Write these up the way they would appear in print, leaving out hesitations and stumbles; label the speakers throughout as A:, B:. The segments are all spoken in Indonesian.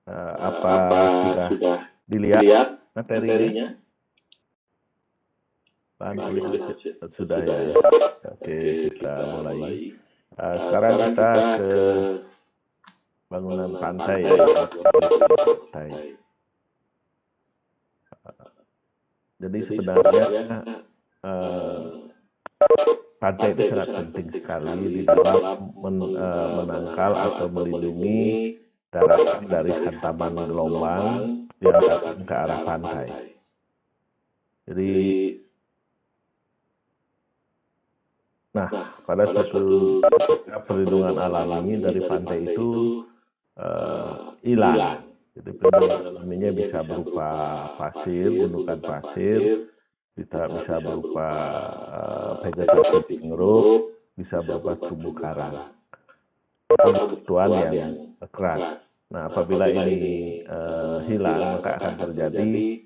A: Apa sudah
B: sudah
A: dilihat
B: dilihat
A: materinya?
B: materinya?
A: Bahan
B: Bahan
A: kuliah
B: kuliah
A: sudah ya.
B: ya.
A: Oke, kita mulai.
B: mulai.
A: Sekarang kita ke
B: ke
A: bangunan
B: bangunan
A: pantai
B: pantai
A: ya.
B: ya.
A: Pantai. Jadi sebenarnya pantai itu sangat penting sekali di dalam menangkal atau melindungi daratan dari hantaman gelombang yang datang ke arah pantai. Jadi, nah, pada suatu perlindungan alami dari pantai itu hilang. Jadi perlindungan alaminya bisa berupa pasir, gundukan pasir, bisa berupa vegetasi mangrove, bisa berupa terumbu karang, atau bebatuan yang keras. Nah, apabila ini hilang, maka akan terjadi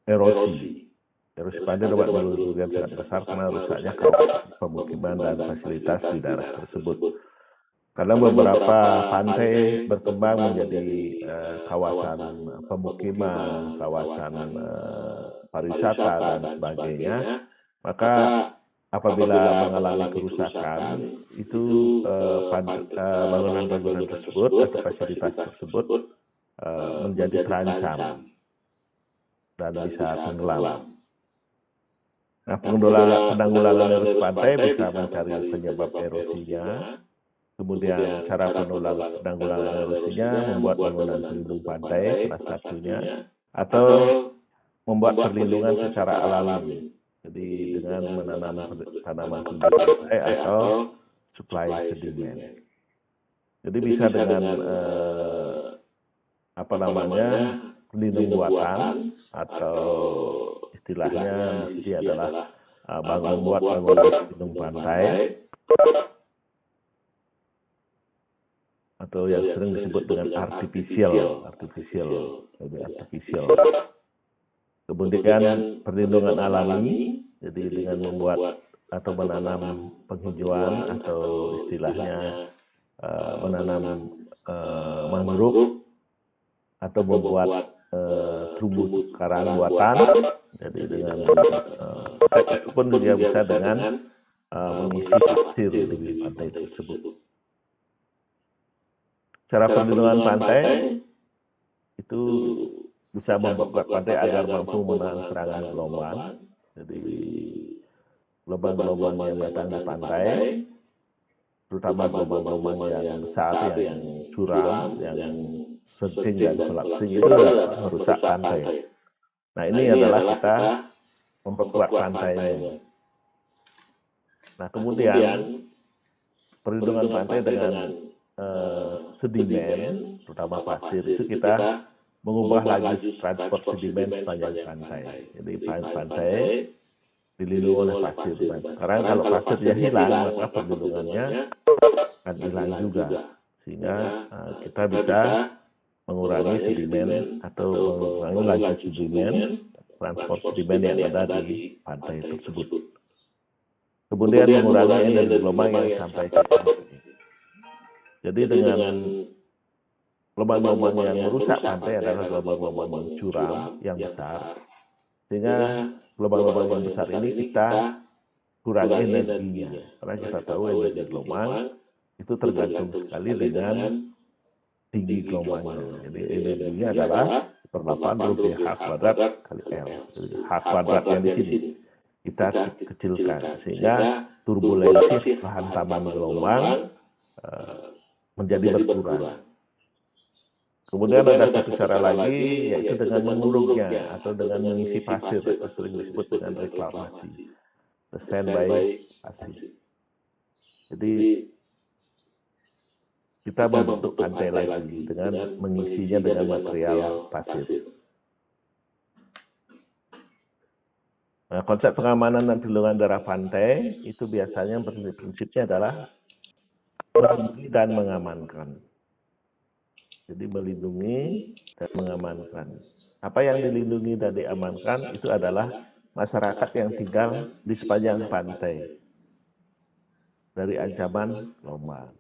A: erosi. Erosi pantai dapat merugikan sangat besar karena rusaknya kawasan pemukiman dan fasilitas di daerah tersebut. Karena beberapa pantai berkembang menjadi kawasan pemukiman, kawasan pariwisata dan sebagainya, maka apabila mengalami kerusakan, itu bangunan-bangunan tersebut atau fasilitas tersebut menjadi terancam dan bisa tenggelam. Nah, penanggulangan erosi pantai bisa mencari penyebab erosinya. Kemudian cara penanggulangan erosinya membuat bangunan pelindung pantai salah satunya, atau membuat perlindungan secara alami. Jadi dengan menanam tanaman pelindung pantai atau supply sedimen. Jadi bisa dengan pelindung buatan, atau istilahnya di sini adalah membuat bangunan pelindung pantai, atau yang sering disebut dengan artificial. Kemudian perlindungan alami, jadi dengan membuat atau menanam penghijauan, atau istilahnya menanam mangrove, atau membuat terumbu karang buatan. Jadi dengan itu pun juga bisa dengan mengisi pasir di pantai tersebut. Cara perlindungan pantai itu bisa membuat pantai agar mampu menahan serangan gelombang. Jadi gelombang-gelombang yang datang di pantai, terutama gelombang-gelombang yang besar, yang curam, yang surging dan collapsing, itu dapat merusak pantai. Nah, ini adalah kita memperkuat pantainya. Nah, kemudian perlindungan pantai dengan sedimen, terutama pasir, itu kita mengubah laju transport sedimen sepanjang pantai. Jadi pantai dilindungi oleh pasir. Nah, sekarang kalau pasirnya hilang, maka perlindungannya akan hilang juga. Sehingga kita bisa mengurangi sedimen atau mengurangi laju sedimen, transport sedimen yang ada di pantai tersebut. Kemudian mengurangi energi gelombang yang sampai ke pantai. Jadi dengan gelombang-gelombang yang merusak pantai adalah gelombang-gelombang yang curam, yang besar. Sehingga gelombang-gelombang yang besar ini kita kurangi energinya. Karena kita tahu energi gelombang itu tergantung sekali dengan tinggi gelombangnya. Jadi energinya adalah 1/8 rupiah H kuadrat kali L. Jadi H kuadratnya di sini kita kecilkan, sehingga turbulensi hantaman gelombang menjadi berkurang. Kemudian ada satu cara lagi, yaitu dengan menguruknya atau dengan mengisi pasir, atau sering disebut dengan reklamasi, standby pasir. Jadi kita membentuk pantai lagi dengan mengisinya dengan material pasir. Nah, konsep pengamanan dan perlindungan daerah pantai itu biasanya prinsipnya adalah melindungi dan mengamankan. Jadi melindungi dan mengamankan. Apa yang dilindungi dan diamankan itu adalah masyarakat yang tinggal di sepanjang pantai dari ancaman gelombang.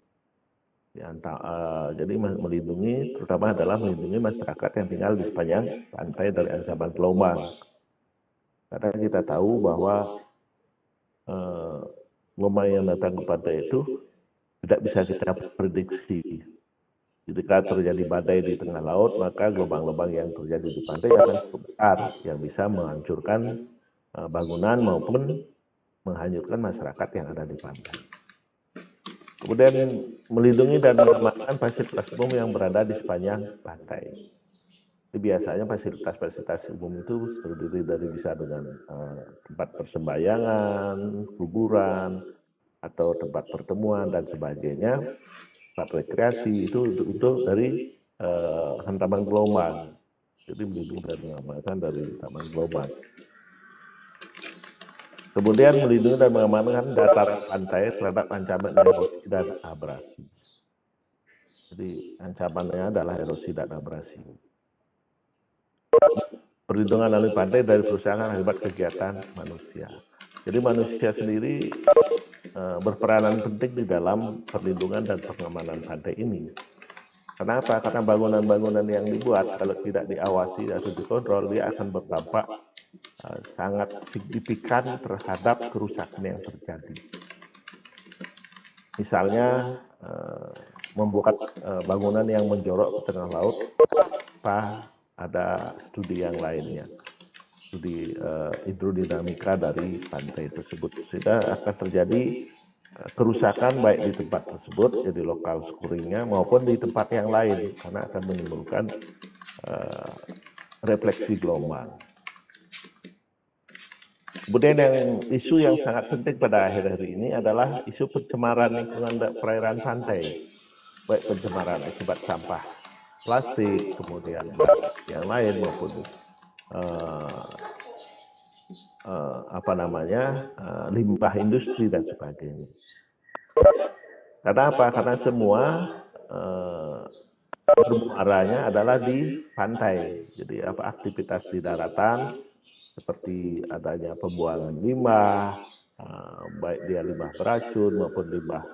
A: Jadi melindungi, terutama adalah melindungi masyarakat yang tinggal di sepanjang pantai dari ancaman gelombang. Karena kita tahu bahwa gelombang yang datang ke pantai itu tidak bisa kita prediksi. Jika terjadi badai di tengah laut, maka gelombang-gelombang yang terjadi di pantai akan cukup besar, yang bisa menghancurkan bangunan maupun menghanyutkan masyarakat yang ada di pantai. Kemudian melindungi dan mengamankan fasilitas umum yang berada di sepanjang pantai. Jadi biasanya fasilitas-fasilitas umum itu terdiri dari bisa dengan tempat persembahyangan, kuburan, atau tempat pertemuan dan sebagainya, tempat rekreasi itu untuk dari hantaman gelombang. Jadi melindungi dan mengamankan dari hantaman gelombang. Kemudian melindungi dan mengamankan dataran pantai terhadap ancaman erosi dan abrasi. Jadi ancamannya adalah erosi dan abrasi. Perlindungan alur pantai dari kerusakan akibat kegiatan manusia. Jadi manusia sendiri berperanan penting di dalam perlindungan dan pengamanan pantai ini. Kenapa? Karena bangunan-bangunan yang dibuat kalau tidak diawasi atau dikontrol, dia akan berdampak sangat signifikan terhadap kerusakan yang terjadi. Misalnya membuat bangunan yang menjorok ke tengah laut tanpa ada studi yang lainnya, studi hidrodinamika dari pantai tersebut, sehingga akan terjadi kerusakan baik di tempat tersebut, jadi lokal skuringnya, maupun di tempat yang lain, karena akan menimbulkan refleksi gelombang. Kemudian isu yang sangat penting pada akhir-akhir ini adalah isu pencemaran lingkungan perairan pantai, baik pencemaran akibat sampah plastik, kemudian yang lain maupun limbah industri dan sebagainya. Karena apa? Karena semua bermuaranya adalah di pantai. Jadi aktivitas di daratan seperti adanya pembuangan limbah, baik dia limbah beracun maupun limbah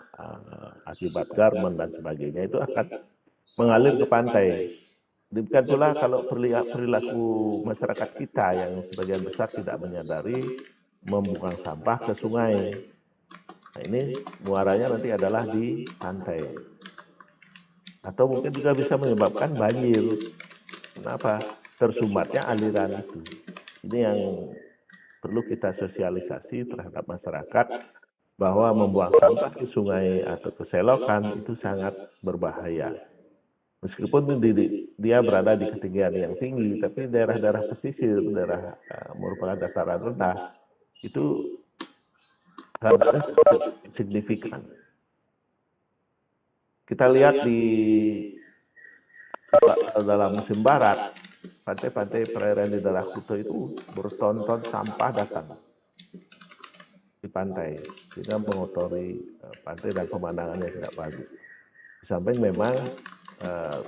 A: akibat garmen dan sebagainya, itu akan mengalir ke pantai. Demikian pula kalau perilaku masyarakat kita yang sebagian besar tidak menyadari membuang sampah ke sungai. Nah, ini muaranya nanti adalah di pantai. Atau mungkin juga bisa menyebabkan banjir. Kenapa? Tersumbatnya aliran itu. Ini yang perlu kita sosialisasi terhadap masyarakat, bahwa membuang sampah ke sungai atau ke selokan itu sangat berbahaya. Meskipun dia berada di ketinggian yang tinggi, tapi daerah-daerah pesisir, daerah merupakan dataran rendah, itu sangat signifikan. Kita lihat dalam musim barat, pantai-pantai perairan di daerah Kuta itu bertonton sampah datang di pantai, sehingga mengotori pantai dan pemandangannya tidak bagus. Di samping memang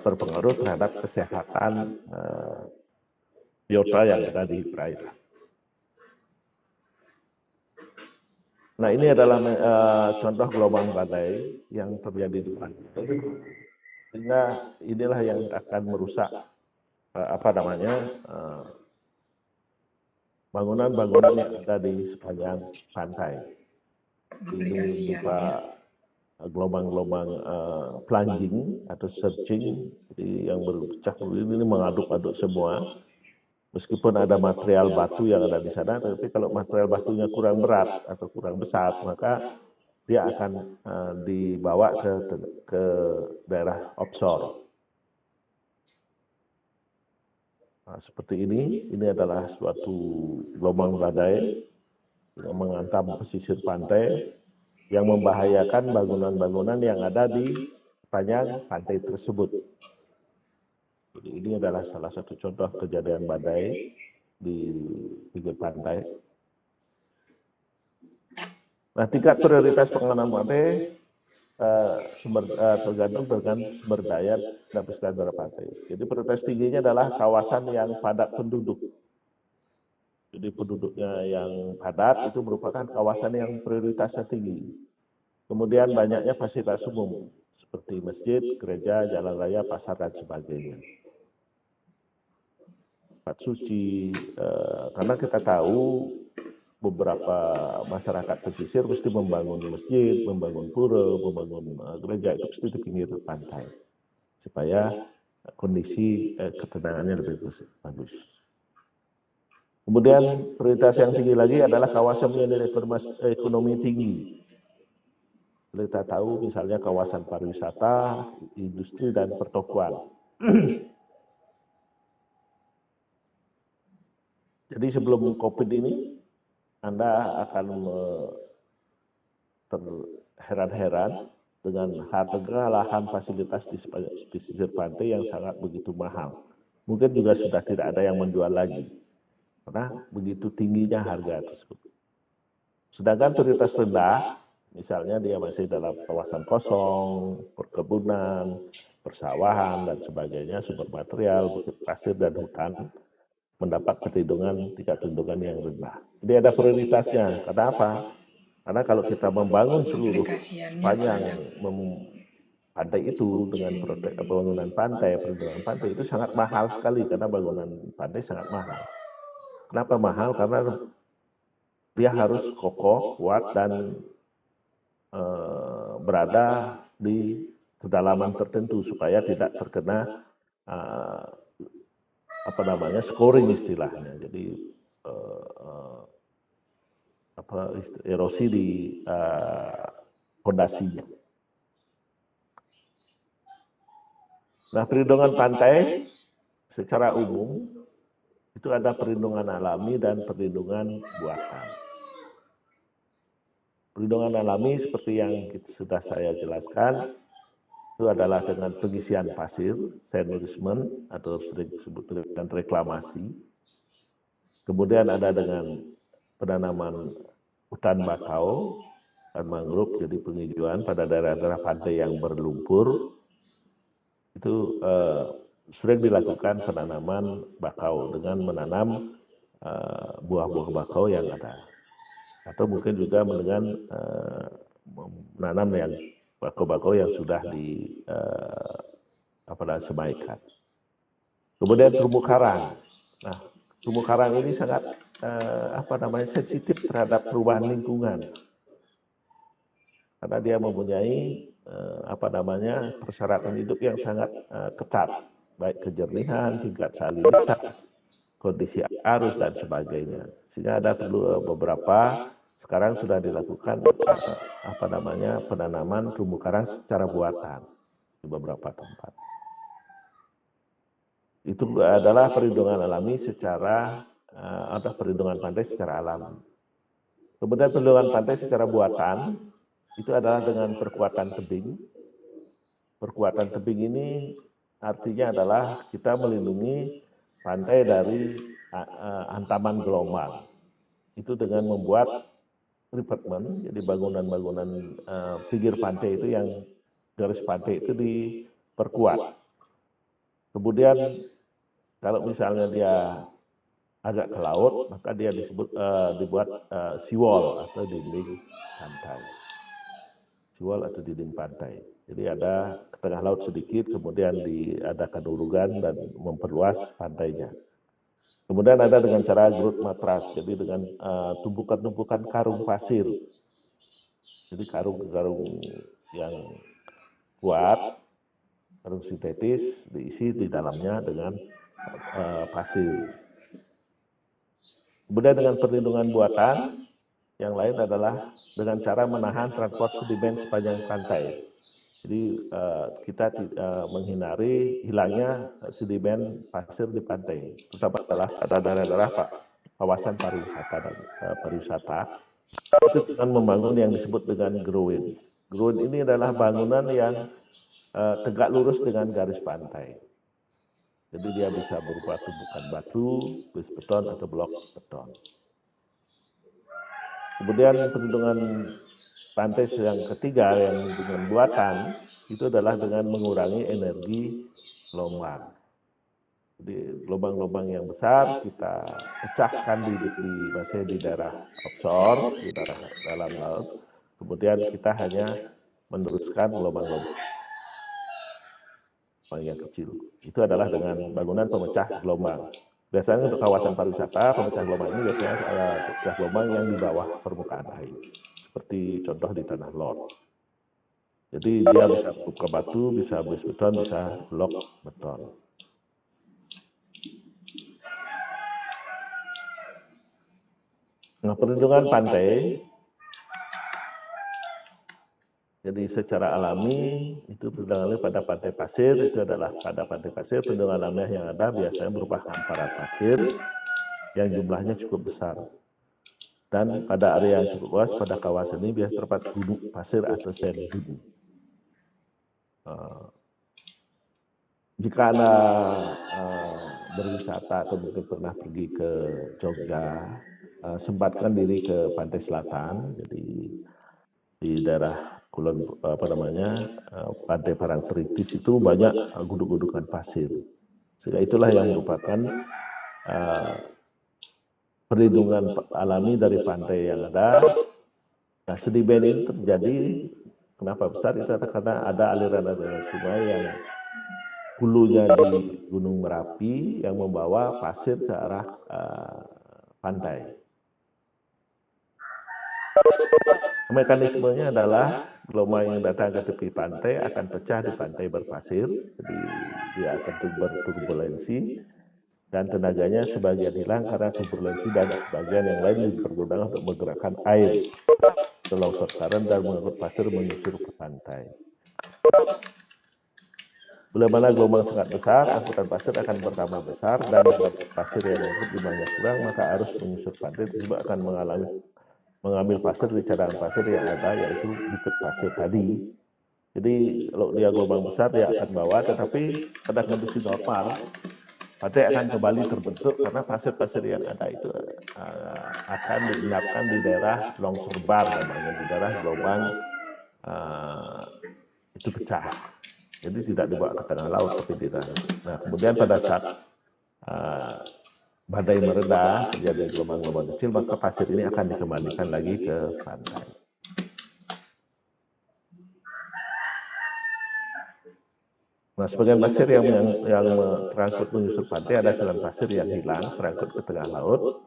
A: berpengaruh terhadap kesehatan biota yang ada di perairan. Nah, ini adalah contoh gelombang badai yang terjadi di pantai, sehingga inilah yang akan merusak bangunan-bangunan yang ada di sepanjang pantai. Ini berupa gelombang-gelombang plunging atau surging, jadi yang berpecah ini mengaduk-aduk semua. Meskipun ada material batu yang ada di sana, tapi kalau material batunya kurang berat atau kurang besar, maka dia akan dibawa ke daerah offshore. Nah, seperti ini adalah suatu gelombang badai yang menghantam pesisir pantai, yang membahayakan bangunan-bangunan yang ada di sepanjang pantai tersebut. Jadi ini adalah salah satu contoh kejadian badai di pinggir pantai. Nah, tingkat prioritas pengenalan pantai tergantung dengan sumber daya dan pesisir pantai. Jadi prioritas tingginya adalah kawasan yang padat penduduk. Jadi penduduknya yang padat itu merupakan kawasan yang prioritasnya tinggi. Kemudian banyaknya fasilitas umum seperti masjid, gereja, jalan raya, pasar, dan sebagainya. Tempat suci, karena kita tahu beberapa masyarakat pesisir mesti membangun masjid, membangun pura, membangun gereja itu mesti di pinggir pantai supaya kondisi ketenangannya lebih bagus. Kemudian prioritas yang tinggi lagi adalah kawasan yang nilai ekonomi tinggi. Kita tahu misalnya kawasan pariwisata, industri, dan pertokoan. Jadi sebelum COVID ini, Anda akan terheran-heran dengan harga lahan fasilitas di pesisir pantai yang sangat begitu mahal. Mungkin juga sudah tidak ada yang menjual lagi, karena begitu tingginya harga tersebut. Sedangkan prioritas rendah, misalnya dia masih dalam kawasan kosong, perkebunan, persawahan, dan sebagainya, sumber material, bukit pasir, dan hutan, mendapat perlindungan tingkat perlindungan yang rendah. Jadi ada prioritasnya. Kenapa? Karena kalau kita membangun seluruh panjang pantai itu dengan bangunan pantai, perlindungan pantai itu sangat mahal sekali karena bangunan pantai sangat mahal. Kenapa mahal? Karena dia harus kokoh, kuat, dan berada di kedalaman tertentu supaya tidak terkena scoring istilahnya. Jadi erosi di fondasinya. Nah, perlindungan pantai secara umum itu ada perlindungan alami dan perlindungan buatan. Perlindungan alami seperti yang sudah saya jelaskan itu adalah dengan pengisian pasir, sand management atau sering disebut dengan reklamasi. Kemudian ada dengan penanaman hutan bakau dan mangrove, jadi penghijauan pada daerah-daerah pantai yang berlumpur. Itu sering dilakukan penanaman bakau dengan menanam buah-buah bakau yang ada, atau mungkin juga dengan menanam yang bakau-bakau yang sudah disemaikan. Kemudian terumbu karang. Nah, terumbu karang ini sangat sensitif terhadap perubahan lingkungan, karena dia mempunyai persyaratan hidup yang sangat ketat, baik kejernihan, tingkat salinitas, kondisi arus, dan sebagainya. Sehingga ada beberapa sekarang sudah dilakukan penanaman terumbu karang secara buatan di beberapa tempat. Itu adalah perlindungan alami secara atau perlindungan pantai secara alami. Kemudian perlindungan pantai secara buatan itu adalah dengan perkuatan tebing. Perkuatan tebing ini artinya adalah kita melindungi pantai dari hantaman gelombang. Itu dengan membuat revetment, jadi bangunan-bangunan pinggir pantai itu yang garis pantai itu diperkuat. Kemudian kalau misalnya dia agak ke laut, maka dia dibuat seawall atau dinding pantai. Seawall atau dinding pantai. Jadi ada ke tengah laut sedikit, kemudian diadakan urugan dan memperluas pantainya. Kemudian ada dengan cara growth matras, jadi dengan tumpukan-tumpukan karung pasir. Jadi karung-karung yang kuat, karung sintetis, diisi di dalamnya dengan pasir. Kemudian dengan perlindungan buatan, yang lain adalah dengan cara menahan transport sedimen sepanjang pantai. Jadi kita menghindari hilangnya sedimen pasir di pantai, terutama adalah daerah-daerah kawasan pariwisata dan pariwisata. Itu dengan membangun yang disebut dengan groin. Groin ini adalah bangunan yang tegak lurus dengan garis pantai. Jadi dia bisa berupa tumpukan batu, bus beton, atau blok beton. Kemudian perlindungan pantai yang ketiga yang dengan buatan itu adalah dengan mengurangi energi gelombang. Jadi gelombang-gelombang yang besar kita pecahkan di daerah offshore, di daerah dalam laut. Kemudian kita hanya meneruskan gelombang-gelombang yang kecil. Itu adalah dengan bangunan pemecah gelombang. Biasanya untuk kawasan pariwisata, pemecah gelombang ini biasanya pemecah gelombang yang di bawah permukaan air. Seperti contoh di Tanah Lot. Jadi dia bisa buka batu, bisa bus beton, bisa blok beton. Nah, perlindungan pantai, jadi secara alami itu perlindungan pada pantai pasir, itu adalah pada pantai pasir perlindungan alamiah yang ada biasanya berupa hamparan pasir yang jumlahnya cukup besar. Dan pada area yang cukup luas pada kawasan ini biasa terdapat gunung pasir atau sand dune. Jika Anda berwisata atau mungkin pernah pergi ke Jogja, sempatkan diri ke pantai selatan, jadi di daerah Kulon Pantai Parangtritis itu banyak gunung-gunungan pasir. Sehingga itulah yang merupakan perlindungan alami dari pantai yang ada. Nah, sedimen ini terjadi kenapa besar itu karena ada aliran-aliran sungai yang hulunya di Gunung Merapi yang membawa pasir ke arah pantai. Mekanismenya adalah gelombang yang datang ke tepi pantai akan pecah di pantai berpasir, jadi dia akan berturbulensi dan tenaganya sebagian hilang karena turbulensi dan sebagian yang lain dipergunakan untuk menggerakkan air ke longsor current dan mengangkut pasir menyusur ke pantai. Bila mana gelombang sangat besar, angkutan pasir akan bertambah besar dan pasir yang diangkut jumlahnya kurang, maka arus menyusur pantai tersebut akan mengambil pasir di cadangan pasir yang ada, yaitu bukit pasir tadi. Jadi kalau dia gelombang besar dia akan bawa, tetapi pada kondisi normal pantai akan kembali terbentuk karena pasir-pasir yang ada itu akan diendapkan di daerah longsor bar, namanya di daerah gelombang itu pecah. Jadi tidak dibawa ke tengah laut tapi di darat. Nah, kemudian pada saat badai mereda, terjadi gelombang-gelombang kecil, maka pasir ini akan dikembalikan lagi ke pantai. Nah, sebagian pasir yang terangkut menyusur pantai ada jalan pasir yang hilang, terangkut ke tengah laut.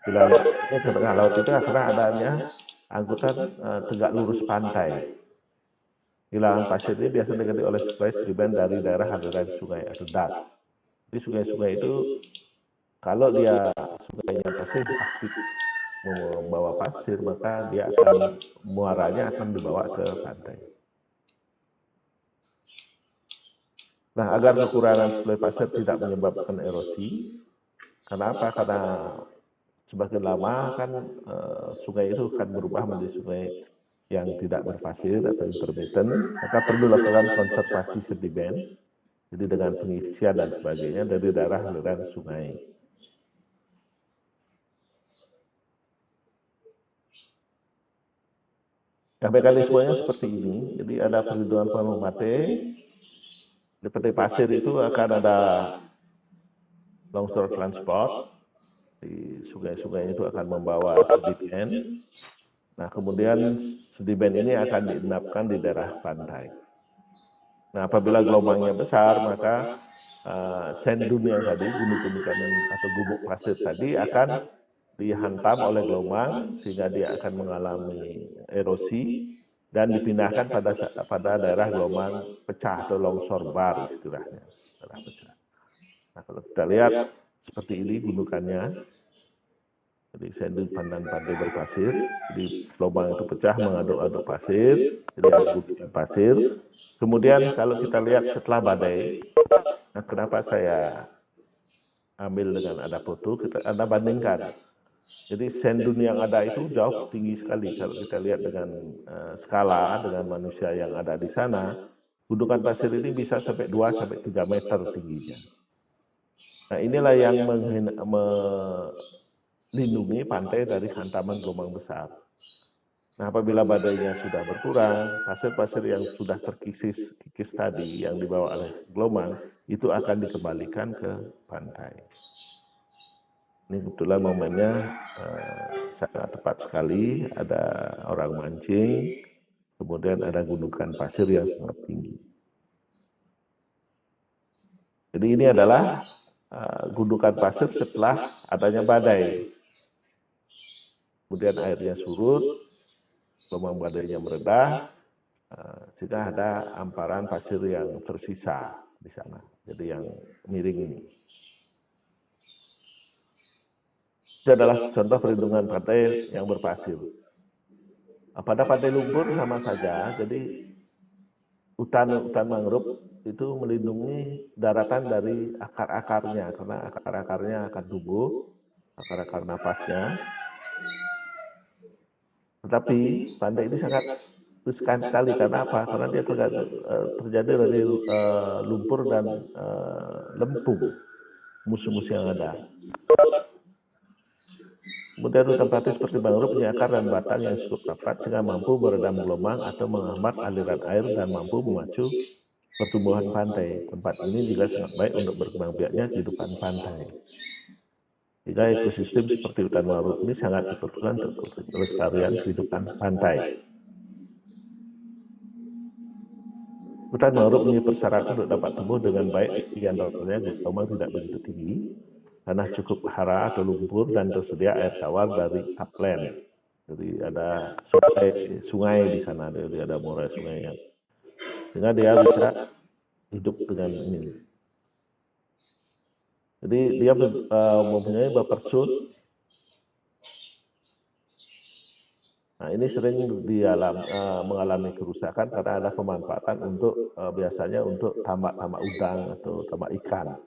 A: Hilang ke tengah laut itu karena adanya angkutan tegak lurus pantai. Hilangan pasir ini biasanya diganti oleh sungai sedimen dari daerah aliran sungai atau das. Jadi sungai-sungai itu kalau dia sungainya masih aktif membawa pasir, maka dia akan muaranya akan dibawa ke pantai. Nah, agar kekurangan suplai pasir tidak menyebabkan erosi, kenapa? Karena semakin lama kan sungai itu akan berubah menjadi sungai yang tidak berpasir atau intermittent, maka perlu lakukan konservasi sedimen, jadi dengan pengisian dan sebagainya dari daerah aliran sungai. Nah, mekanismenya seperti ini, jadi ada perlindungan penuh pantai. Di pantai pasir itu akan ada longsor transport, di sungai-sungai itu akan membawa sedimen. Nah, kemudian sedimen ini akan diendapkan di daerah pantai. Nah, apabila gelombangnya besar, maka sand dune yang tadi, gunung-gunungan atau gubuk pasir tadi akan dihantam oleh gelombang sehingga dia akan mengalami erosi dan dipindahkan pada daerah gelombang pecah atau longsor bar istilahnya. Nah, kalau kita lihat seperti ini gunungannya. Jadi sand dune pantai berpasir, jadi gelombang itu pecah mengaduk-aduk pasir, jadi ada gunungan pasir. Kemudian kalau kita lihat setelah badai, nah kenapa saya ambil dengan ada foto, Anda bandingkan. Jadi sand dune yang ada itu jauh tinggi sekali. Kalau kita lihat dengan skala dengan manusia yang ada di sana, gunungan pasir ini bisa sampai 2-3 meter tingginya. Nah, inilah yang melindungi pantai dari hantaman gelombang besar. Nah, apabila badainya sudah berkurang, pasir-pasir yang sudah terkikis tadi yang dibawa oleh gelombang itu akan dikembalikan ke pantai. Ini kebetulan momennya sangat tepat sekali, ada orang mancing, kemudian ada gunungan pasir yang sangat tinggi. Jadi ini adalah gundukan pasir setelah adanya badai. Kemudian airnya surut, gelombang badainya meredah, sehingga ada hamparan pasir yang tersisa di sana. Jadi yang miring ini. Itu adalah contoh perlindungan pantai yang berpasir. Pada pantai lumpur sama saja, jadi hutan mangrove itu melindungi daratan dari akar-akarnya, karena akar-akarnya akan tumbuh, akar-akar napasnya. Tetapi pantai ini sangat riskan sekali, karena apa? Karena dia terjadi dari lumpur dan lempung, musuh-musuh yang ada. Kemudian hutan pantai seperti mangrove punya akar dan batang yang cukup rapat sehingga mampu meredam gelombang atau menghambat aliran air dan mampu memacu pertumbuhan pantai. Tempat ini juga sangat baik untuk berkembang biaknya kehidupan pantai. Jika ekosistem seperti hutan mangrove ini sangat diperlukan untuk kelestarian kehidupan pantai. Hutan mangrove punya persyaratan untuk dapat tumbuh dengan baik, di antaranya gelombang tidak begitu tinggi, tanah cukup hara atau lumpur, dan tersedia air tawar dari upland. Jadi ada sungai di sana, jadi ada muara sungai yang sehingga dia bisa hidup dengan ini. Jadi dia mempunyai buffer zone. Nah, ini sering mengalami kerusakan karena ada pemanfaatan untuk biasanya untuk tambak udang atau tambak ikan.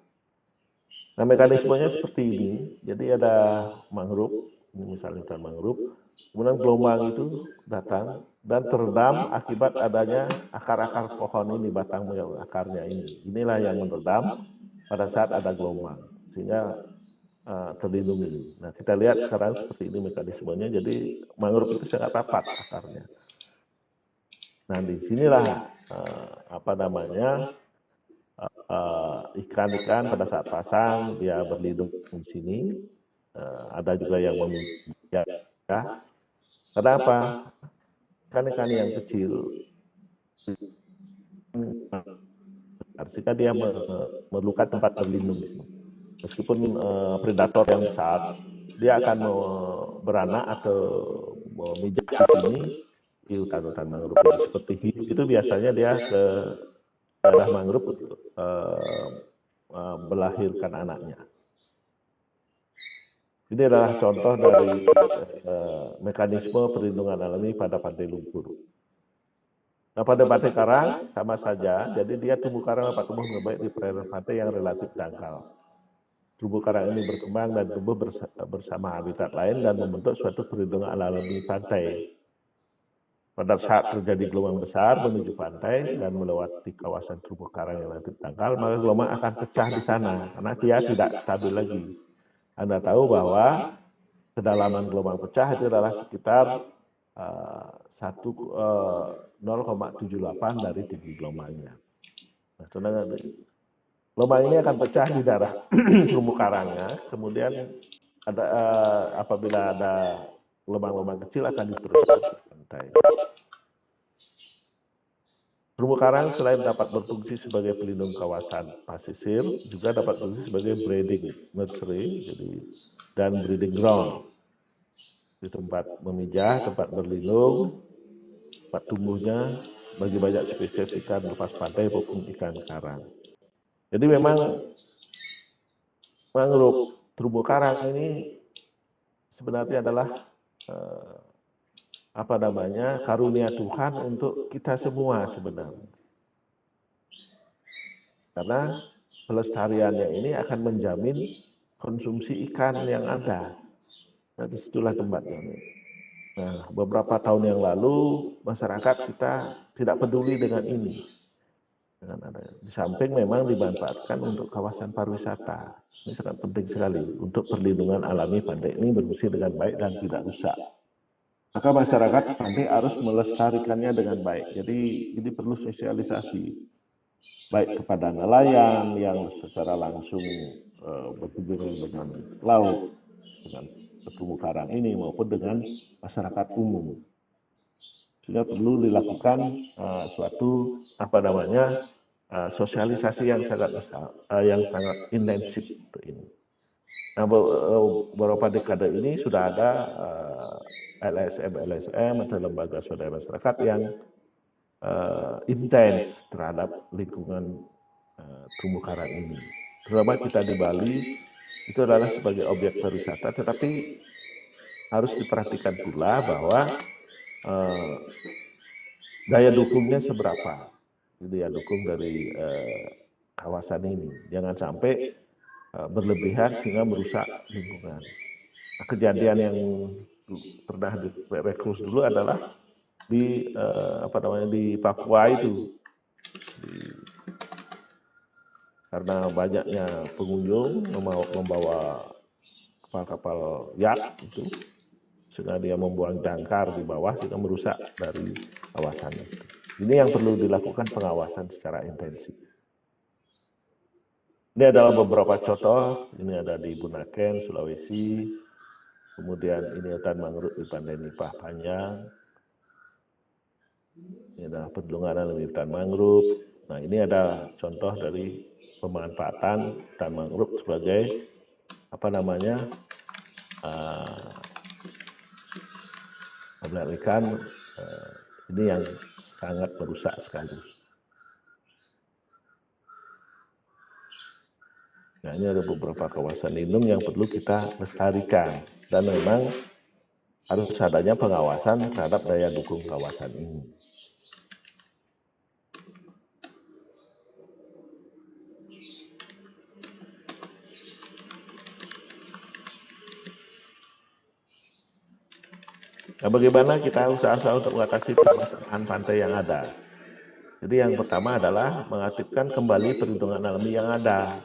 A: Nah, mekanismenya seperti ini. Jadi ada mangrove, ini misalnya hutan mangrove, kemudian gelombang itu datang dan teredam akibat adanya akar-akar pohon ini, batang akarnya ini. Inilah yang meredam pada saat ada gelombang, sehingga terlindungi. Nah, kita lihat sekarang seperti ini mekanismenya. Jadi mangrove itu sangat rapat akarnya. Nah, disinilah ikan-ikan pada saat pasang dia berlindung di sini. Ada juga yang memijak. Kenapa? Ikan-ikan yang kecil, artinya dia memerlukan tempat berlindung. Meskipun predator yang besar, dia akan beranak atau memijak di sini di hutan-hutan mangrove. Seperti hiu itu biasanya dia ke daerah mangrove untuk melahirkan anaknya. Ini adalah contoh dari mekanisme perlindungan alami pada pantai lumpur. Nah, pada pantai karang sama saja, jadi dia terumbu karang dapat tumbuh dengan baik di perairan pantai yang relatif dangkal. Terumbu karang ini berkembang dan tumbuh bersama habitat lain dan membentuk suatu perlindungan alami pantai. Pada saat terjadi gelombang besar menuju pantai dan melewati kawasan terumbu karang yang relatif dangkal, maka gelombang akan pecah di sana karena dia tidak stabil lagi. Anda tahu bahwa kedalaman gelombang pecah itu adalah sekitar 0,78 dari tinggi gelombangnya. Nah, gelombang ini akan pecah di daerah terumbu karangnya, kemudian apabila ada gelombang-gelombang kecil akan diteruskan ke pantai. Terumbu karang selain dapat berfungsi sebagai pelindung kawasan pasisir, juga dapat berfungsi sebagai breeding nursery dan breeding ground. Di tempat memijah, tempat berlindung, tempat tumbuhnya bagi banyak spesies ikan lepas pantai maupun ikan karang. Jadi memang mangrove terumbu karang ini sebenarnya adalah karunia Tuhan untuk kita semua sebenarnya. Karena pelestariannya ini akan menjamin konsumsi ikan yang ada. Nah, disitulah tempatnya. Nah, beberapa tahun yang lalu masyarakat kita tidak peduli dengan ini. Di samping memang dimanfaatkan untuk kawasan pariwisata. Ini sangat penting sekali untuk perlindungan alami pantai ini berfungsi dengan baik dan tidak rusak. Maka masyarakat pantai harus melestarikannya dengan baik. Jadi ini perlu sosialisasi, baik kepada nelayan yang secara langsung berhubungan dengan laut, dengan terumbu karang ini, maupun dengan masyarakat umum. Sehingga perlu dilakukan suatu sosialisasi yang sangat besar, yang sangat intensif untuk ini. Nah, beberapa dekade ini sudah ada LSM atau lembaga swadaya masyarakat yang intens terhadap lingkungan terumbu karang ini. Terutama kita di Bali itu adalah sebagai objek pariwisata, tetapi harus diperhatikan pula bahwa daya dukungnya seberapa, daya dukung dari kawasan ini. Jangan sampai berlebihan sehingga merusak lingkungan. Nah, kejadian yang pernah direkrut dulu adalah di di Papua itu, karena banyaknya pengunjung membawa kapal-kapal yacht itu, sehingga dia membuang jangkar di bawah sehingga merusak dari kawasan itu. Ini yang perlu dilakukan pengawasan secara intensif. Ini adalah beberapa contoh. Ini ada di Bunaken, Sulawesi. Kemudian ini hutan mangrove di Pantai Nipah Panjang. Ini adalah Pedulungan di hutan mangrove. Nah, ini ada contoh dari pemanfaatan hutan mangrove sebagai ikan. Ini yang sangat merusak sekali. Nah, ini ada beberapa kawasan lindung yang perlu kita lestarikan, dan memang harus adanya pengawasan terhadap daya dukung kawasan ini. Nah, bagaimana kita usaha untuk mengatasi permasalahan pantai yang ada? Jadi yang pertama adalah mengaktifkan kembali perlindungan alami yang ada,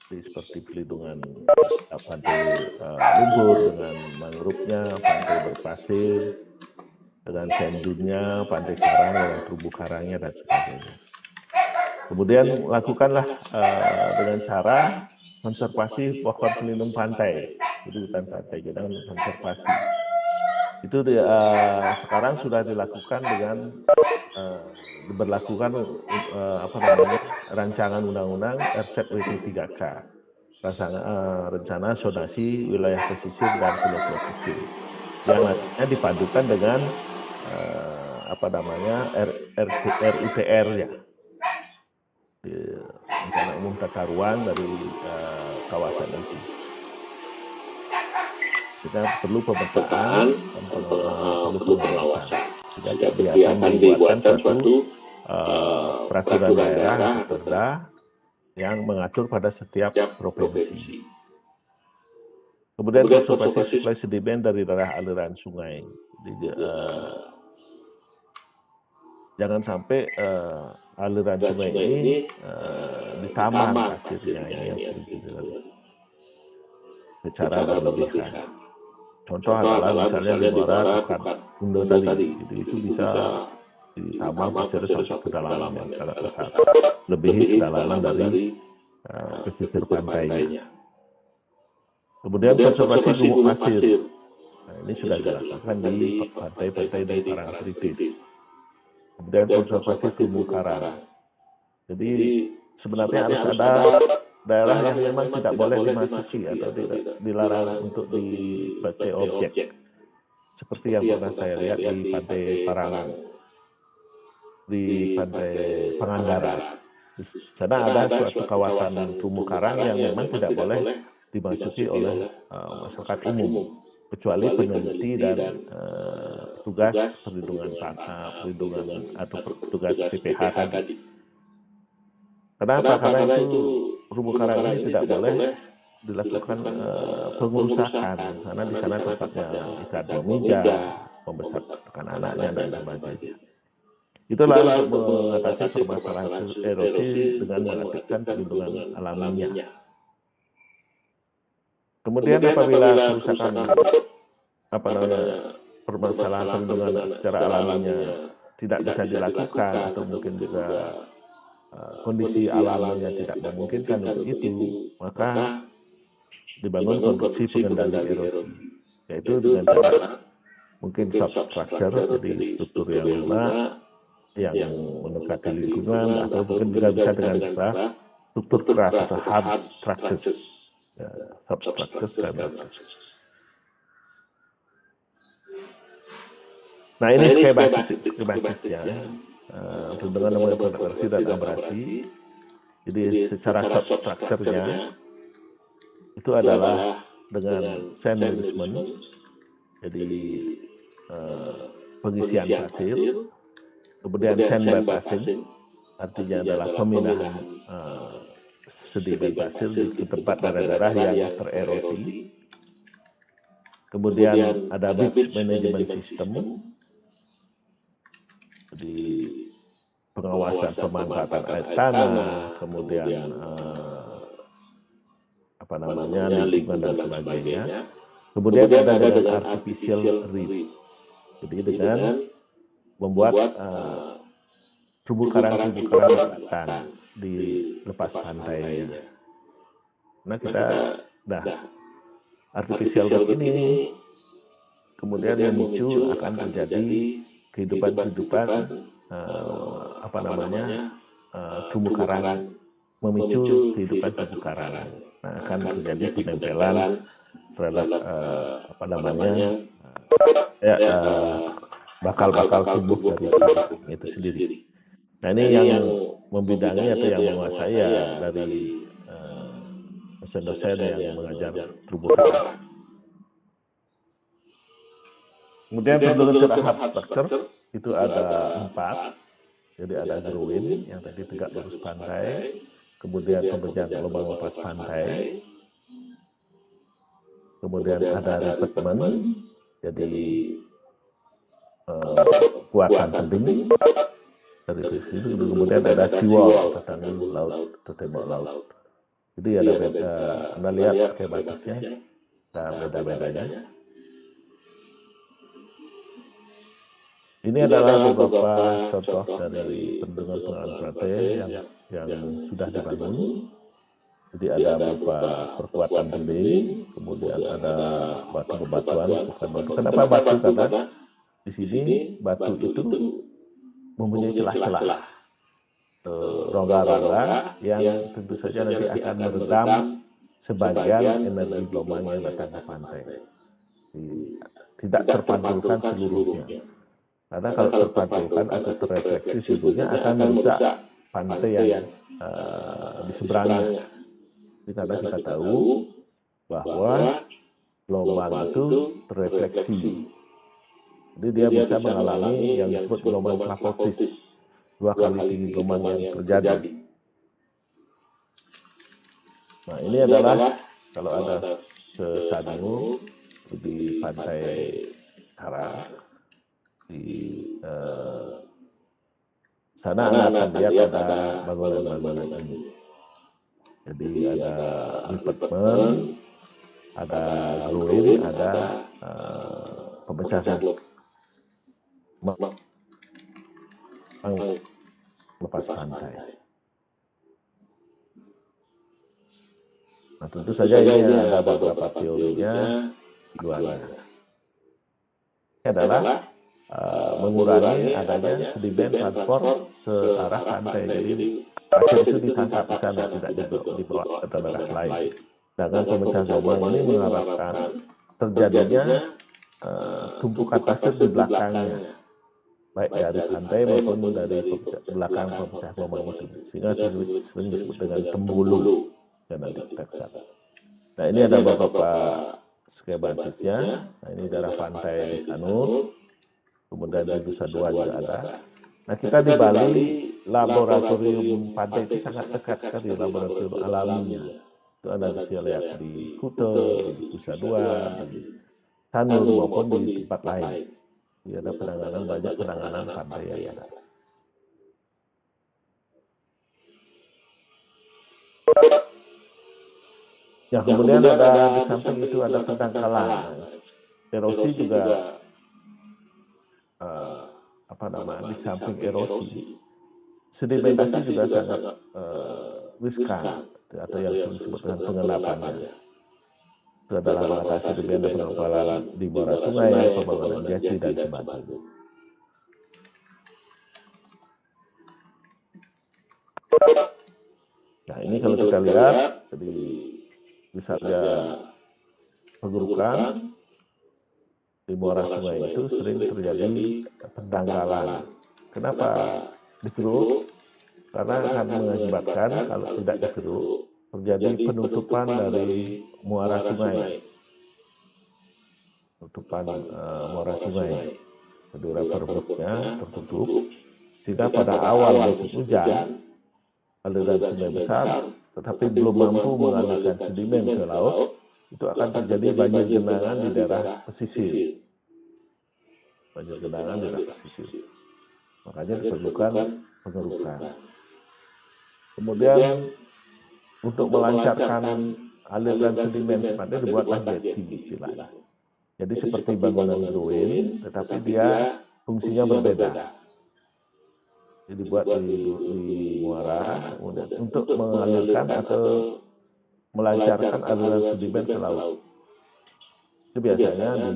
A: seperti perlindungan pantai lumpur dengan mangrove-nya, pantai berpasir dengan sand dune-nya, pantai karang dengan terumbu karangnya, dan sebagainya. Kemudian lakukanlah dengan cara konservasi pohon pelindung pantai, jadi hutan pantai, jangan konservasi. Itu sekarang sudah dilakukan dengan diberlakukan rancangan undang-undang RZWP 3K, rencana zonasi wilayah pesisir dan pulau-pulau kecil, yang nantinya dipadukan dengan RUTR-nya, rencana umum tata ruang dari kawasan itu. Kita perlu pemetaan dan perlu pengawasan. Jika dia akan dibuatkan suatu peraturan daerah atau perda yang mengatur pada setiap provinsi. Kemudian konservasi suplai sedimen dari daerah aliran sungai. Jadi, jangan sampai aliran sungai ini ditaman pasirnya, ini yang perlu dilakukan secara berlebihan. Contoh adalah misalnya di muara Tukat Kundo tadi, itu bisa ditambah pasirnya sampai kedalaman yang sangat besar, lebihi kedalaman dari pesisir pantainya. Kemudian konservasi gumuk pasir, nah, ini sudah dilakukan di pantai-pantai di Parangtritis. Kemudian konservasi terumbu karang. Jadi sebenarnya harus ada daerah yang memang tidak boleh dimasuki atau tidak dilarang untuk dipakai objek, seperti yang pernah saya lihat di Pantai Parangan, di Pantai Pangandaran. Di sana ada suatu kawasan terumbu karang yang memang tidak boleh dimasuki oleh masyarakat umum, kecuali peneliti dan petugas perlindungan atau petugas PPH tadi. Kenapa? Karena itu terumbu karang ini tidak boleh dilakukan pengerusakan, karena di sana tempatnya ikan memijah, membesarkan anaknya, dan sebagainya. Itulah untuk mengatasi permasalahan erosi dengan mengaktifkan perlindungan alaminya. Kemudian apabila kerusakan permasalahan perlindungan secara alaminya tidak bisa dilakukan, atau mungkin juga kondisi alamnya tidak memungkinkan untuk itu, maka dibangun konstruksi pengendali erosi, yaitu dengan cara mungkin substructure, jadi struktur yang lunak, yang mendekati lingkungan, atau mungkin juga bisa dengan cara struktur keras atau hard structures, ya, substructures dan structures. Nah, ini skematiknya dengan namanya progresi dan abrasi. Jadi secara substructure-nya itu adalah dengan sand nourishment, jadi pengisian pasir, kemudian sand bypassing, artinya adalah pemindahan sedimen pasir ke tempat daerah-daerah yang tererosi. Kemudian ada beach management system, jadi pengawasan pemanfaatan air tanah, kemudian lingkungan dan sebagainya. Kemudian ada dengan artificial reef, jadi dengan membuat terumbu karang buatan di lepas pantainya. Nah, artificial reef ini kemudian memicu akan terjadi kehidupan terumbu karang, memicu kehidupan terumbu karang. Nah, akan terjadi penempelan terhadap bakal-bakal tumbuh dari karang itu sendiri. Nah, ini yang membidangi atau yang menguasai ya dari dosen-dosen yang mengajar terumbu karang. Kemudian bendungan secara hard structure itu ada 4. Jadi ada groin yang tadi tegak lurus pantai, kemudian pemecah gelombang lepas pantai, kemudian ada revetment, jadi kuatan tebing dari sisi itu, kemudian ada seawall, tanggul laut atau tembok laut. Jadi ada beda, Anda lihat skematiknya, beda-bedanya. Ini adalah beberapa contoh dari bendungan pengelolaan pantai yang sudah dibangun. Jadi ada berupa perkuatan tebing, kemudian ada batu bebatuan. Kenapa batu? Karena di sini batu itu mempunyai celah-celah, rongga-rongga yang tentu saja nanti akan meredam sebagian energi gelombang yang datang ke pantai. Tidak terpantulkan seluruhnya. Karena kalau terpantulkan atau terrefleksi seluruhnya akan merusak pantai yang di seberangnya. Karena kita tahu bahwa gelombang itu terrefleksi. Jadi dia bisa mengalami yang disebut gelombang slaposis, 2 kali tinggi gelombang yang terjadi. Nah, ini adalah kalau ada sesangu di pantai Karang, di sana Anda akan lihat ada bangunan-bangunan ini. Jadi ada revetment, ada groin, ada pemecahan lepas pantai. Nah, tentu saja ini ada beberapa teorinya, tujuannya. Ini adalah mengurangi adanya sedimen transport ke arah pantai. Jadi pasir itu ditangkap di sana, tidak dibawa ke daerah lain. Dengan pemecahan gelombang ini mengharapkan terjadinya tumpukan pasir di belakangnya, baik dari pantai maupun dari belakang pemecah gelombang itu, sehingga sering disebut dengan tembulu dan nanti kita. Nah, ini ada beberapa skematiknya. Nah, ini daerah pantai di Sanur, kemudian di Nusa Dua juga ada. Nah, kita di Bali, laboratorium pantai itu sangat dekat sekali laboratorium alaminya. Itu Anda bisa lihat di Kuta, di Nusa Dua, di Sanur maupun di tempat lain. Jadi ada penanganan, banyak penanganan pantai yang ada. Ya, kemudian ada di samping itu ada pendangkalan. Erosi juga di samping erosi, sedimentasi juga sangat riskan atau yang disebut dengan pengendapannya. Itu adalah mengatasi sedimen dan pengempalan di muara sungai, pembangunan jati dan sebagainya. Nah, ini kalau kita lihat, jadi misalnya pengurukan di muara sungai itu sering terjadi pendangkalan. Kenapa dikeruk? Karena akan mengakibatkan kalau tidak dikeruk terjadi penutupan dari muara sungai, penutupan muara sungai. Jadi riverboatnya tertutup, sehingga pada awal musim hujan aliran sungai besar, tetapi belum mampu mengalirkan sedimen ke laut, itu akan terjadi banjir genangan di daerah pesisir. Banjir genangan di daerah pesisir. Makanya diperlukan pengerukan. Kemudian untuk melancarkan aliran sedimen sebenarnya dibuatlah jetty istilahnya. Jadi seperti bangunan groin, tetapi dia fungsinya berbeda. Jadi dibuat di muara, kemudian untuk mengalirkan atau melancarkan aliran sedimen ke laut. Itu biasanya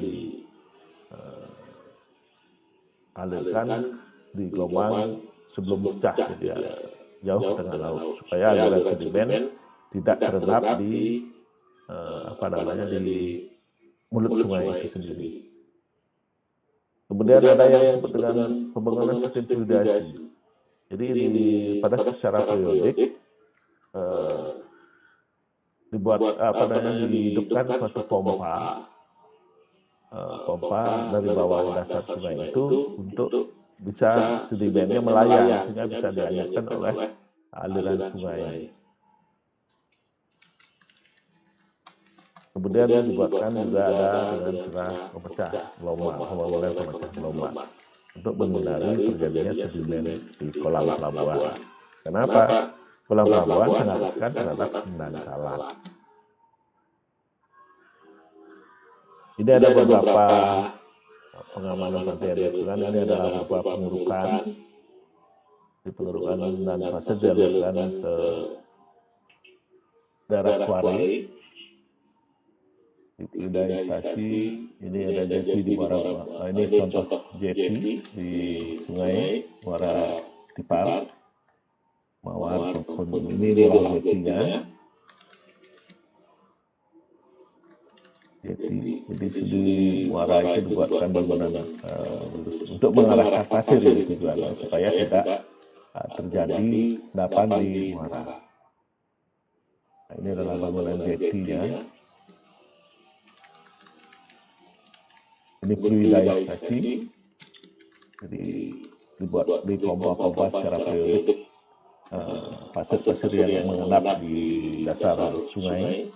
A: dialirkan di gelombang sebelum pecah, jadi jauh ke tengah laut, supaya aliran sedimen tidak terendap di di mulut sungai itu sendiri. Kemudian ada yang disebut dengan pembangunan sistem fluidasi. Jadi pada secara periodik dibuat dihidupkan suatu pompa dari bawah dasar sungai itu untuk bisa sedimennya melayang sehingga bisa dialirkan oleh aliran sungai. Kemudian dibuatkan juga ada dengan cara pemecah gelombang, pembangunan pemecah gelombang untuk menghindari terjadinya sedimen di kolam pelabuhan. Kenapa? Kolam pelabuhan sangat dekat terhadap pendangkalan. Ini ada beberapa pengamanan pantai lingkungan. Ini adalah beberapa pengurukan. Di pengurukan dan fase dialirkan ke daerah Kuari. Di fluidisasi, ini ada jetty di muara. Ini contoh jetty di sungai muara Tipar. Mawar, ini adalah jetty-nya. Jadi di muara itu dibuatkan bangunan untuk mengarahkan pasir ini tujuannya supaya tidak terjadi endapan di muara. Nah, ini adalah bangunan jetty-nya. Ini fluidisasi, jadi dibuat di pompa-pompa secara periodik pasir-pasir yang mengendap di dasar sungai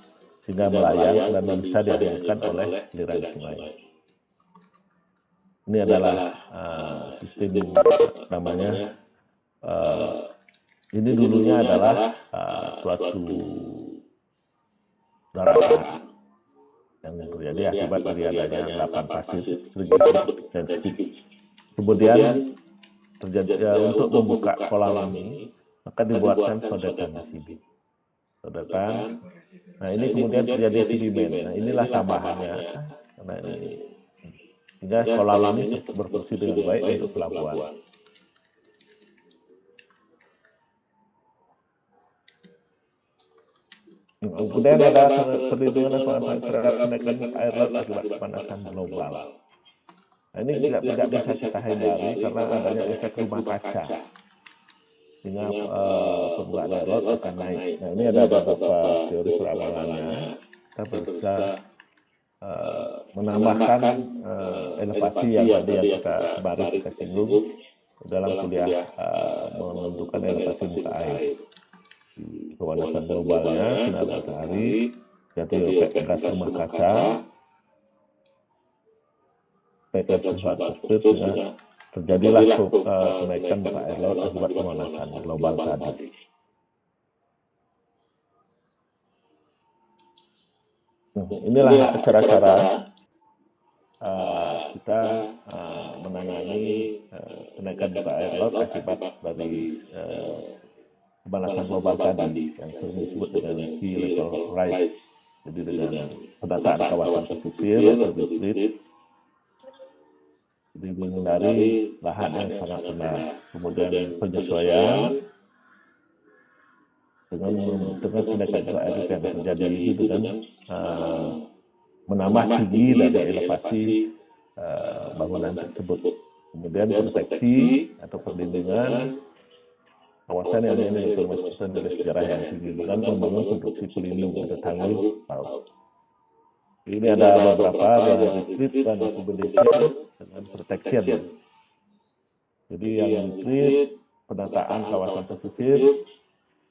A: sehingga melayang dan bisa dialirkan oleh aliran sungai. Ini adalah sistem namanya. Ini dulunya adalah suatu daratan yang terjadi akibat dari adanya endapan pasir sensitif. Kemudian terjadi untuk membuka kolam ini, maka dibuatkan sodetan di sini. Sodetan. Nah, ini kemudian terjadi sedimen. Nah, inilah tambahannya. Karena ini sehingga kolam ini berfungsi dengan baik untuk pelabuhan. Kemudian ada perlindungan dan pengawasan terhadap kenaikan muka air laut akibat pemanasan global. Nah, ini tidak bisa kita hindari karena adanya efek rumah kaca, sehingga permukaan air laut akan naik. Nah, ini ada beberapa teori peramalannya. Kita bisa menambahkan elevasi yang tadi yang kita singgung dalam kuliah menentukan elevasi muka air. Pemanasan globalnya, sinar matahari, jadi efek gas rumah kaca, efek sifat tersebut sehingga terjadilah kenaikan muka air laut akibat pemanasan global tadi. Inilah cara-cara kita menangani kenaikan muka air laut akibat dari pemanasan global tadi yang sering disebut dengan sea level rise. Jadi dengan penataan kawasan pesisir atau retreat, jadi menghindari lahan yang sangat rendah. Kemudian penyesuaian dengan kenaikan air yang terjadi itu dengan menambah tinggi dari elevasi bangunan tersebut. Kemudian proteksi atau perlindungan kawasan yang memiliki informasi nilai sejarah yang tinggi dengan membangun konstruksi pelindung atau tanggul laut. Ini ada beberapa retreat dan accommodation dengan protection. Jadi yang retreat penataan kawasan pesisir,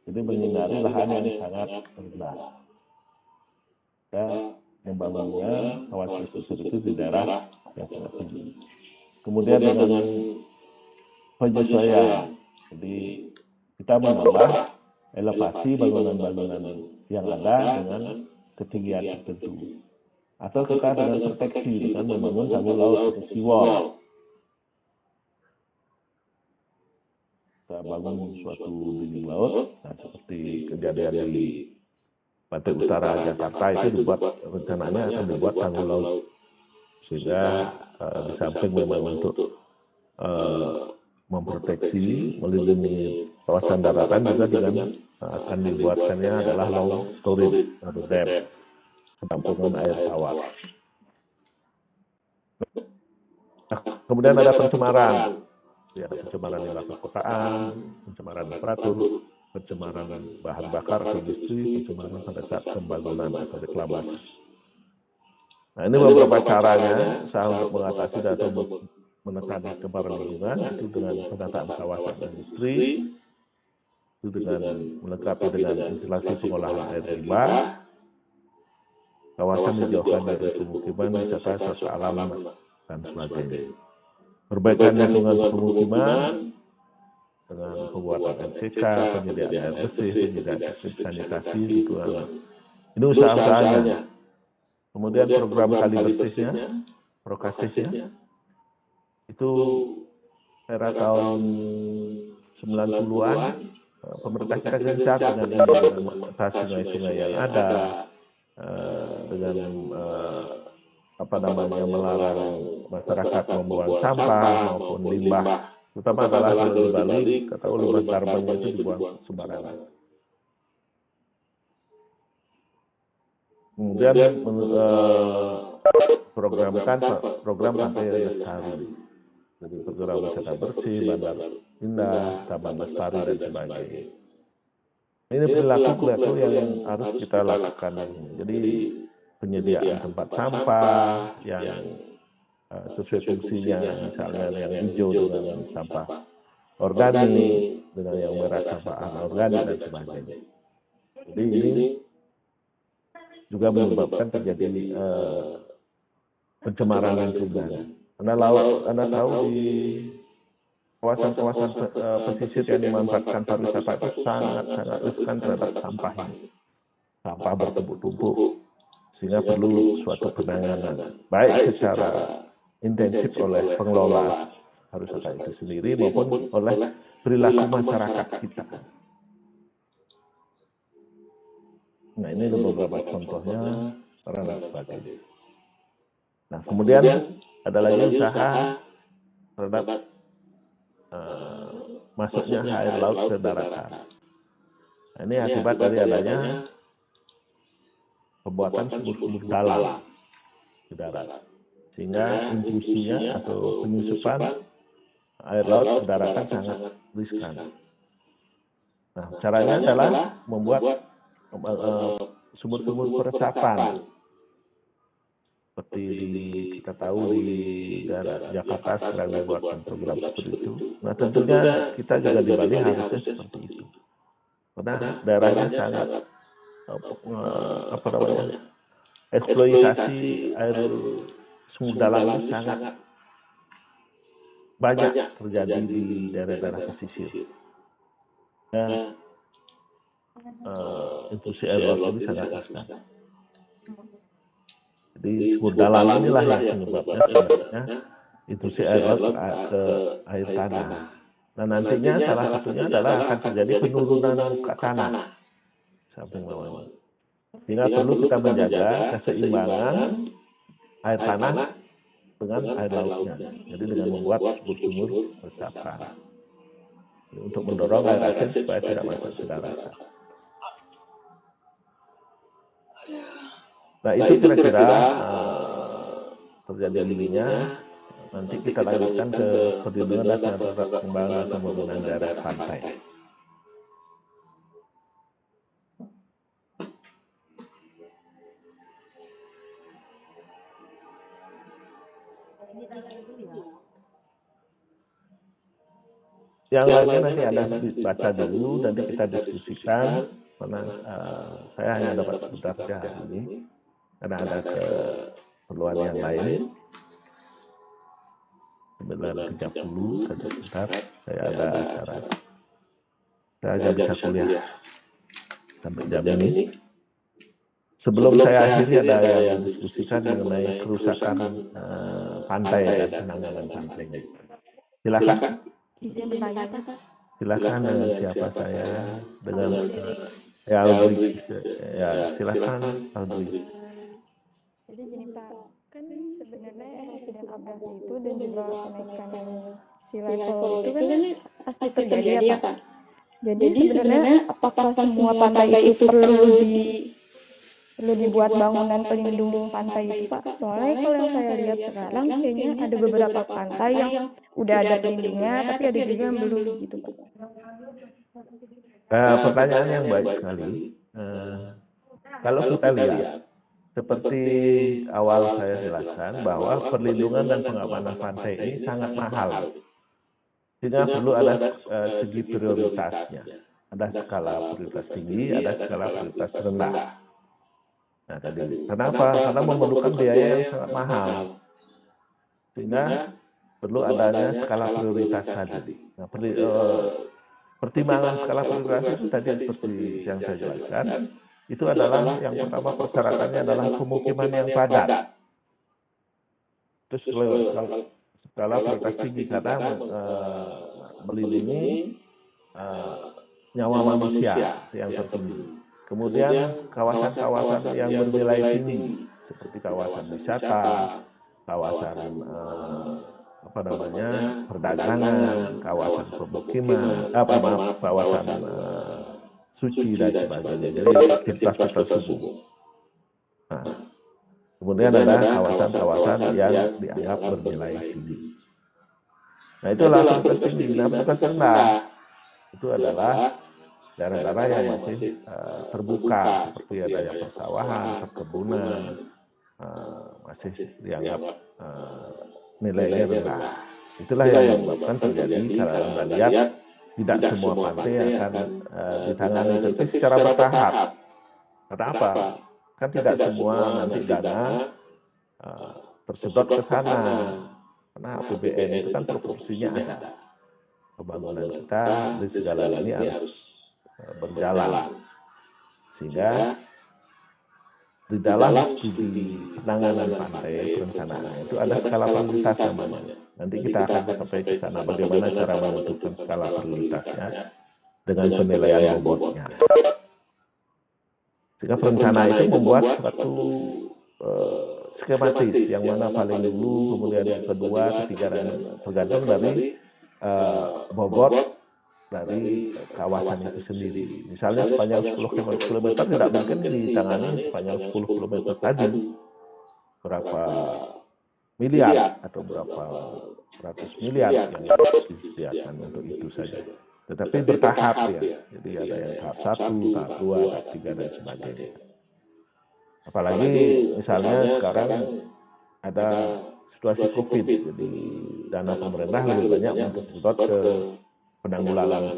A: jadi menghindari lahan yang sangat rendah. Ya, membangunnya kawasan pesisir itu di daerah yang sangat tinggi. Kemudian dengan penyesuaian, jadi kita menambah elevasi bangunan-bangunan yang ada dengan ketinggian tertentu. Atau kita dengan proteksi dengan membangun tanggul laut atau seawall. Kita bangun suatu dinding laut, nah, seperti kejadian di Pantai Utara Jakarta itu dibuat, rencananya akan dibuat tanggul laut, sehingga di samping memang untuk memproteksi, melindungi kawasan daratan juga dengan akan dibuatkannya adalah long storage atau dam, penampungan air tawar. Nah, kemudian ada pencemaran. Ya, pencemaran limbah perkotaan, pencemaran infrastruktur, pencemaran bahan bakar atau industri, pencemaran pada saat pembangunan atau reklamasi. Nah, ini beberapa caranya usaha untuk mengatasi dan menekan pencemaran lingkungan, itu dengan penataan kawasan industri, itu dengan melengkapi dengan instalasi pengolahan air limbah, kawasan dijauhkan dari pemukiman, wisata, wisata alam, dan sebagainya. Perbaikan lingkungan pemukiman dengan pembuatan MCK, penyediaan air bersih, penyediaan sistem sanitasi lingkungan. Ini usaha-usahanya. Kemudian program kali bersihnya, prokasisnya, itu era tahun 90-an, pemerintah kita gencar dengan mengatasi sungai-sungai yang ada, dengan melarang masyarakat membuang sampah maupun limbah, terutama adalah di Bali, kita tahu limbah karbonnya itu dibuang sembarangan. Kemudian program Pantai Lestari, jadi program wisata bersih, bandar indah, taman lestari dan sebagainya. Ini perilaku yang harus kita lakukan. Jadi penyediaan tempat sampah yang sesuai fungsinya, misalnya yang hijau dengan sampah organik, dengan yang merah sampah anorganik dan sebagainya. Jadi ini juga menyebabkan terjadi pencemaran lingkungan. Anda tahu di kawasan-kawasan pesisir yang dimanfaatkan pariwisata itu sangat riskan terhadap sampah ini. Sampah bertumpuk-tumpuk, sehingga perlu suatu penanganan, baik secara intensif oleh pengelola pariwisata itu sendiri maupun oleh perilaku masyarakat kita. Nah, ini ada beberapa contohnya dan sebagainya. Nah, kemudian ada lagi usaha terhadap masuknya air laut ke daratan. Nah, ini akibat dari adanya pembuatan sumur-sumur dalam di darat, sehingga intrusinya atau penyusupan air laut ke daratan sangat riskan. Nah, caranya adalah membuat sumur-sumur peresapan, seperti kita tahu di daerah Jakarta sedang dibuatkan program seperti itu. Nah, tentunya kita juga di Bali harusnya seperti itu, karena daerahnya sangat eksploitasi air sumur dalam ini sangat banyak terjadi di daerah-daerah pesisir. Nah, intrusi air laut ini sangat riskan. Jadi sumur dalam inilah yang penyebabnya sebenarnya intrusi air laut ke air tanah. Dan nantinya salah satunya adalah akan terjadi penurunan muka tanah samping bawah. Sehingga perlu kita menjaga keseimbangan air tanah dengan air lautnya. Jadi dengan membuat sumur-sumur resapan untuk mendorong air asin supaya tidak masuk ke daratan. Nah itu kira-kira terjadi dirinya. Nanti kita lanjutkan ke perlindungan dan pengembangan dan pembangunan daerah pantai. Yang lainnya nanti ada baca dulu, nanti kita diskusikan. Karena saya hanya dapat sebentar hari ini, karena ada keperluan yang lain. 9.30 tadi sebentar, saya ada acara. Saya agak bisa kuliah sampai jam ini. Sebelum saya akhiri ada yang diskusikan mengenai kerusakan pantai dan penanganan pantai. Silakan. Silakan dengan siapa saya, dengan Aldri. Ya, silakan Aldri.
B: Jadi gini Pak, kan sebenarnya erosi dan abrasi itu dan juga kenaikan sea level itu kan pasti terjadi ya Pak. Jadi sebenarnya apakah semua pantai itu perlu dibuat bangunan pelindung pantai itu Pak? Soalnya kalau yang saya lihat sekarang kayaknya ada beberapa pantai yang udah ada pelindungnya, tapi ada juga yang belum gitu Pak.
A: Pertanyaan yang baik sekali. Kalau kita lihat, seperti awal saya jelaskan bahwa perlindungan dan pengamanan pantai ini sangat mahal. Sehingga perlu ada segi prioritasnya. Ada skala prioritas tinggi, ada skala prioritas rendah. Nah tadi, kenapa? Karena memerlukan biaya yang sangat mahal. Sehingga perlu adanya skala prioritas tadi. Nah, pertimbangan skala prioritas itu tadi seperti yang saya jelaskan, itu adalah yang pertama persyaratannya adalah pemukiman yang padat. Terus skala prioritas tinggi karena melindungi nyawa manusia yang tertinggi. Kemudian kawasan-kawasan yang bernilai tinggi seperti kawasan wisata, kawasan perdagangan, kawasan pemukiman, kawasan suci dan sebagainya. Jadi aktivitas umum. Nah, kemudian ada kawasan-kawasan yang dianggap bernilai tinggi. Nah itulah prioritas tinggi. Nah prioritas rendah itu adalah daerah-daerah yang masih terbuka, seperti adanya persawahan, perkebunan, masih dianggap nilainya rendah. Itulah yang menyebabkan terjadi kalau Anda lihat tidak semua pantai akan ditangani, tapi secara bertahap. Kenapa? Kan tidak semua nanti dana tersedot ke sana. Karena APBN itu kan proporsinya ada. Pembangunan kita di segala ini harus berjalan. Sehingga di dalam studi penanganan pantai perencanaan itu ada skala prioritas namanya. Nanti kita akan sampai ke sana bagaimana cara menentukan skala prioritasnya dengan penilaian bobotnya. Sehingga perencana itu membuat suatu skematis yang mana paling dulu, kemudian yang kedua, ketiga, dan tergantung dari bobot dari kawasan itu sendiri. Misalnya sepanjang 10 km tidak mungkin ditangani sepanjang 10 km tadi. Berapa miliar atau berapa ratus miliar yang disediakan untuk itu saja. Tetapi bertahap ya. Jadi ada yang tahap 1, tahap 2, tahap 3, dan sebagainya. Apalagi misalnya sekarang ada situasi COVID, jadi dana pemerintah lebih banyak untuk disedot ke penanggulangan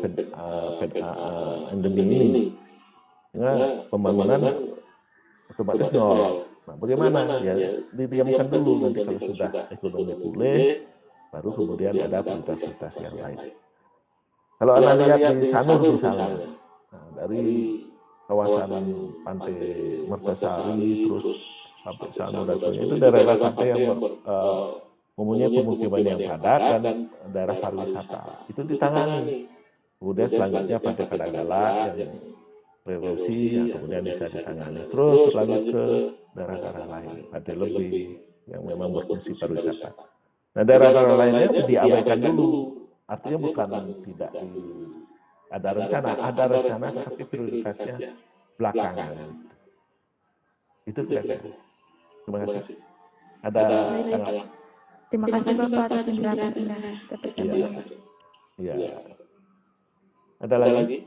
A: endemi ini. Sehingga pembangunan otomatis nol. Nah, bagaimana? Ya didiamkan dulu, nanti kalau sudah ekonomi pulih, baru kemudian ada prioritas-prioritas yang lain. Kalau Anda lihat di Sanur misalnya, nah, dari kawasan pantai Mertasari terus sampai Sanur dan sebagainya, itu daerah pantai yang mempunyai pemukiman yang padat dan daerah pariwisata. Itu ditangani. Kemudian selanjutnya pantai Kadagala yang erosi, yang kemudian bisa ditangani. Terus lanjut ke daerah-daerah lain, pantai Lebih yang memang berfungsi pariwisata. Nah daerah-daerah lainnya diabaikan dulu. Artinya bukan tidak ada rencana tetapi prioritasnya belakangan. Itu kira-kira. Terima kasih. Ada tanggapan?
B: Terima kasih Bapak atas penjelasannya. Dapat kami.
A: Iya. Ada lagi?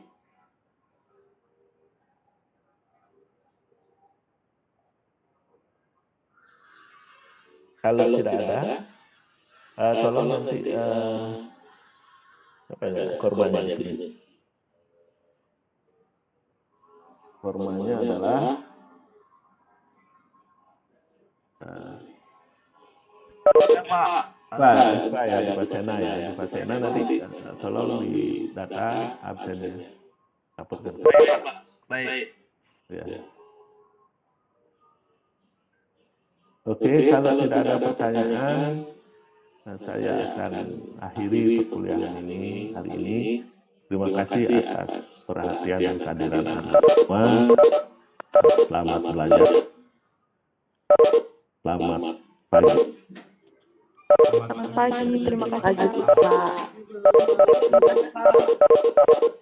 A: Kalau tidak ada, tolong nanti korbannya di sini. Korbannya adalah Pak ya, di Pasena ya. Di Pasena nanti tolong di data absennya. Laporkan.
C: Baik.
A: Ya. Oke, kalau tidak ada pertanyaan, saya akan akhiri perkuliahan ini hari ini. Terima kasih atas perhatian dan kehadiran Anda semua. Selamat belajar. Selamat pagi.
B: Selamat pagi, terima kasih Pak.
C: Pak.